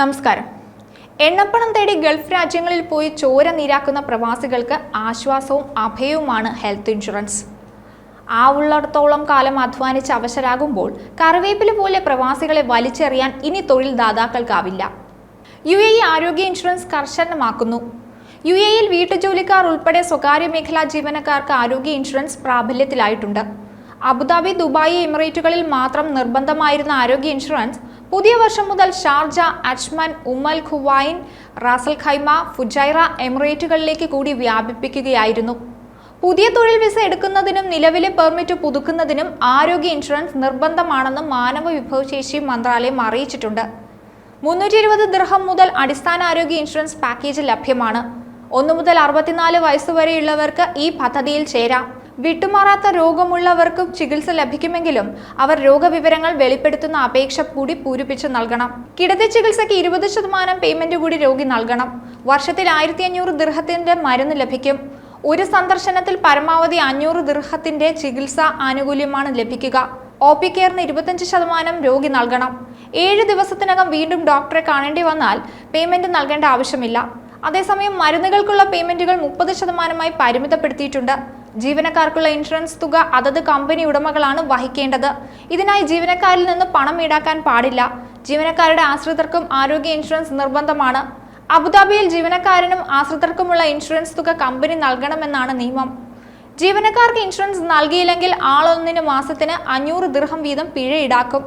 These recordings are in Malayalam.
നമസ്കാരം. എണ്ണപ്പണം തേടി ഗൾഫ് രാജ്യങ്ങളിൽ പോയി ചോര നീരാക്കുന്ന പ്രവാസികൾക്ക് ആശ്വാസവും അഭയവുമാണ് ഹെൽത്ത് ഇൻഷുറൻസ്. ഉള്ളിടത്തോളം കാലം അധ്വാനിച്ച് അവശരാകുമ്പോൾ കറിവേപ്പില പോലെ പ്രവാസികളെ വലിച്ചെറിയാൻ ഇനി തൊഴിൽ ദാതാക്കൾക്കാവില്ല. UAE ആരോഗ്യ ഇൻഷുറൻസ് കർശനമാക്കുന്നു. UAEയിൽ വീട്ടുജോലിക്കാർ ഉൾപ്പെടെ സ്വകാര്യ മേഖലാ ജീവനക്കാർക്ക് ആരോഗ്യ ഇൻഷുറൻസ് പ്രാബല്യത്തിലായിട്ടുണ്ട്. അബുദാബി, ദുബായ്, എമിറേറ്റുകളിൽ മാത്രം നിർബന്ധമായിരുന്ന ആരോഗ്യ ഇൻഷുറൻസ് പുതിയ വർഷം മുതൽ Sharjah, Ajman, Umm al Quwain, Ras al Khaimah, Fujairah എമിറേറ്റുകളിലേക്ക് കൂടി വ്യാപിപ്പിക്കുകയായിരുന്നു. പുതിയ തൊഴിൽ വിസ എടുക്കുന്നതിനും നിലവിലെ പെർമിറ്റ് പുതുക്കുന്നതിനും ആരോഗ്യ ഇൻഷുറൻസ് നിർബന്ധമാണെന്ന് മാനവ വിഭവശേഷി മന്ത്രാലയം അറിയിച്ചിട്ടുണ്ട്. 320 ദിർഹം മുതൽ അടിസ്ഥാന ആരോഗ്യ ഇൻഷുറൻസ് പാക്കേജ് ലഭ്യമാണ്. 1 മുതൽ 64 വയസ്സുവരെയുള്ളവർക്ക് ഈ പദ്ധതിയിൽ ചേരാം. വിട്ടുമാറാത്ത രോഗമുള്ളവർക്കും ചികിത്സ ലഭിക്കുമെങ്കിലും അവർ രോഗവിവരങ്ങൾ വെളിപ്പെടുത്തുന്ന അപേക്ഷ കൂടി പൂരിപ്പിച്ചു നൽകണം. കിടത്തി ചികിത്സയ്ക്ക് 20% പേയ്മെന്റ് കൂടി രോഗി നൽകണം. വർഷത്തിൽ 1500 ദിർഹത്തിന്റെ മരുന്ന് ലഭിക്കും. ഒരു സന്ദർശനത്തിൽ പരമാവധി 500 ദിർഹത്തിന്റെ ചികിത്സാ ആനുകൂല്യമാണ് ലഭിക്കുക. OP കെയറിന് 25% രോഗി നൽകണം. 7 ദിവസത്തിനകം വീണ്ടും ഡോക്ടറെ കാണേണ്ടി വന്നാൽ പേയ്മെന്റ് നൽകേണ്ട ആവശ്യമില്ല. അതേസമയം മരുന്നുകൾക്കുള്ള പേയ്മെന്റുകൾ 30%-മായി പരിമിതപ്പെടുത്തിയിട്ടുണ്ട്. ജീവനക്കാർക്കുള്ള ഇൻഷുറൻസ് തുക അതത് കമ്പനി ഉടമകളാണ് വഹിക്കേണ്ടത്. ഇതിനായി ജീവനക്കാരിൽ നിന്ന് പണം ഈടാക്കാൻ പാടില്ല. ജീവനക്കാരുടെ ആശ്രിതർക്കും ആരോഗ്യ ഇൻഷുറൻസ് നിർബന്ധമാണ്. അബുദാബിയിൽ ജീവനക്കാരനും ആശ്രിതർക്കുമുള്ള ഇൻഷുറൻസ് തുക കമ്പനി നൽകണമെന്നാണ് നിയമം. ജീവനക്കാർക്ക് ഇൻഷുറൻസ് നൽകിയില്ലെങ്കിൽ ആളൊന്നിന് മാസത്തിന് 500 ദിർഹം വീതം പിഴ ഈടാക്കും.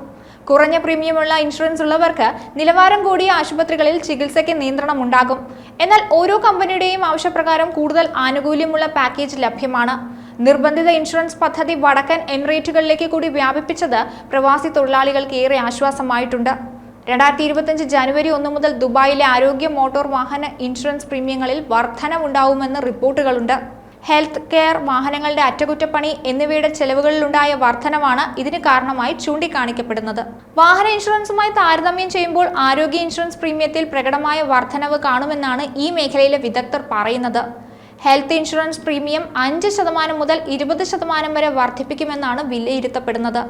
കുറഞ്ഞ പ്രീമിയമുള്ള ഇൻഷുറൻസ് ഉള്ളവർക്ക് നിലവാരം കൂടിയ ആശുപത്രികളിൽ ചികിത്സയ്ക്ക് നിയന്ത്രണം ഉണ്ടാകും. എന്നാൽ ഓരോ കമ്പനിയുടെയും ആവശ്യപ്രകാരം കൂടുതൽ ആനുകൂല്യമുള്ള പാക്കേജ് ലഭ്യമാണ്. നിർബന്ധിത ഇൻഷുറൻസ് പദ്ധതി വടക്കൻ എമിറേറ്റുകളിലേക്ക് കൂടി വ്യാപിപ്പിച്ചത് പ്രവാസി തൊഴിലാളികൾക്ക് ഏറെ ആശ്വാസമായിട്ടുണ്ട്. 2025 ജനുവരി 1 മുതൽ ദുബായിലെ ആരോഗ്യ മോട്ടോർ വാഹന ഇൻഷുറൻസ് പ്രീമിയങ്ങളിൽ വർധനവുണ്ടാവുമെന്ന് റിപ്പോർട്ടുകളുണ്ട്. ഹെൽത്ത് കെയർ, വാഹനങ്ങളുടെ അറ്റകുറ്റപ്പണി എന്നിവയുടെ ചെലവുകളിലുണ്ടായ വർധനവാണ് ഇതിന് കാരണമായി ചൂണ്ടിക്കാണിക്കപ്പെടുന്നത്. വാഹന ഇൻഷുറൻസുമായി താരതമ്യം ചെയ്യുമ്പോൾ ആരോഗ്യ ഇൻഷുറൻസ് പ്രീമിയത്തിൽ പ്രകടമായ വർധനവ് കാണുമെന്നാണ് ഈ മേഖലയിലെ വിദഗ്ധർ പറയുന്നത്. ഹെൽത്ത് ഇൻഷുറൻസ് പ്രീമിയം 5% മുതൽ 20% വരെ വർദ്ധിപ്പിക്കുമെന്നാണ് വിലയിരുത്തപ്പെടുന്നത്.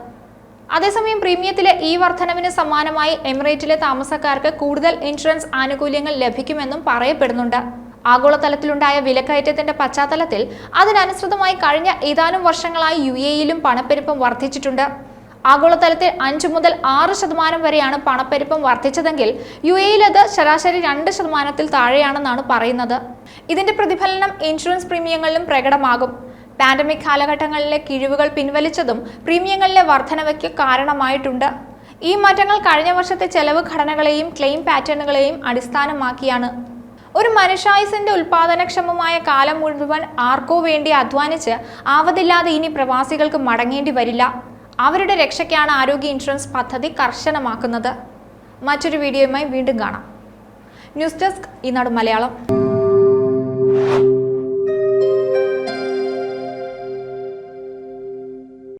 അതേസമയം പ്രീമിയത്തിലെ ഈ വർധനവിന് സമാനമായി എമിറേറ്റിലെ താമസക്കാർക്ക് കൂടുതൽ ഇൻഷുറൻസ് ആനുകൂല്യങ്ങൾ ലഭിക്കുമെന്നും പറയപ്പെടുന്നുണ്ട്. ആഗോളതലത്തിലുണ്ടായ വിലക്കയറ്റത്തിന്റെ പശ്ചാത്തലത്തിൽ അതിനനുസൃതമായി കഴിഞ്ഞ ഏതാനും വർഷങ്ങളായി UAEയിലും പണപ്പെരുപ്പം വർദ്ധിച്ചിട്ടുണ്ട്. ആഗോളതലത്തിൽ 5 മുതൽ 6% വരെയാണ് പണപ്പെരുപ്പം വർദ്ധിച്ചതെങ്കിൽ UAEയിൽ അത് ശരാശരി 2%-ൽ താഴെയാണെന്നാണ് പറയുന്നത്. ഇതിന്റെ പ്രതിഫലനം ഇൻഷുറൻസ് പ്രീമിയങ്ങളിലും പ്രകടമാകും. പാൻഡമിക് കാലഘട്ടങ്ങളിലെ കിഴിവുകൾ പിൻവലിച്ചതും പ്രീമിയങ്ങളിലെ വർധനവയ്ക്ക് കാരണമായിട്ടുണ്ട്. ഈ മാറ്റങ്ങൾ കഴിഞ്ഞ വർഷത്തെ ചെലവ് ഘടനകളെയും ക്ലെയിം പാറ്റേണുകളെയും അടിസ്ഥാനമാക്കിയാണ്. ഒരു മനുഷ്യായുസിന്റെ ഉൽപാദനക്ഷമമായ കാലം മുഴുവൻ ആർക്കോ വേണ്ടി അധ്വാനിച്ച് ആവതില്ലാതെ ഇനി പ്രവാസികൾക്ക് മടങ്ങേണ്ടി വരില്ല. അവരുടെ രക്ഷയ്ക്കാണ് ആരോഗ്യ ഇൻഷുറൻസ് പദ്ധതി കർശനമാക്കുന്നത്. മറ്റൊരു വീഡിയോയുമായി വീണ്ടും കാണാം. ന്യൂസ് ഡെസ്ക്, ഈനാട് മലയാളം.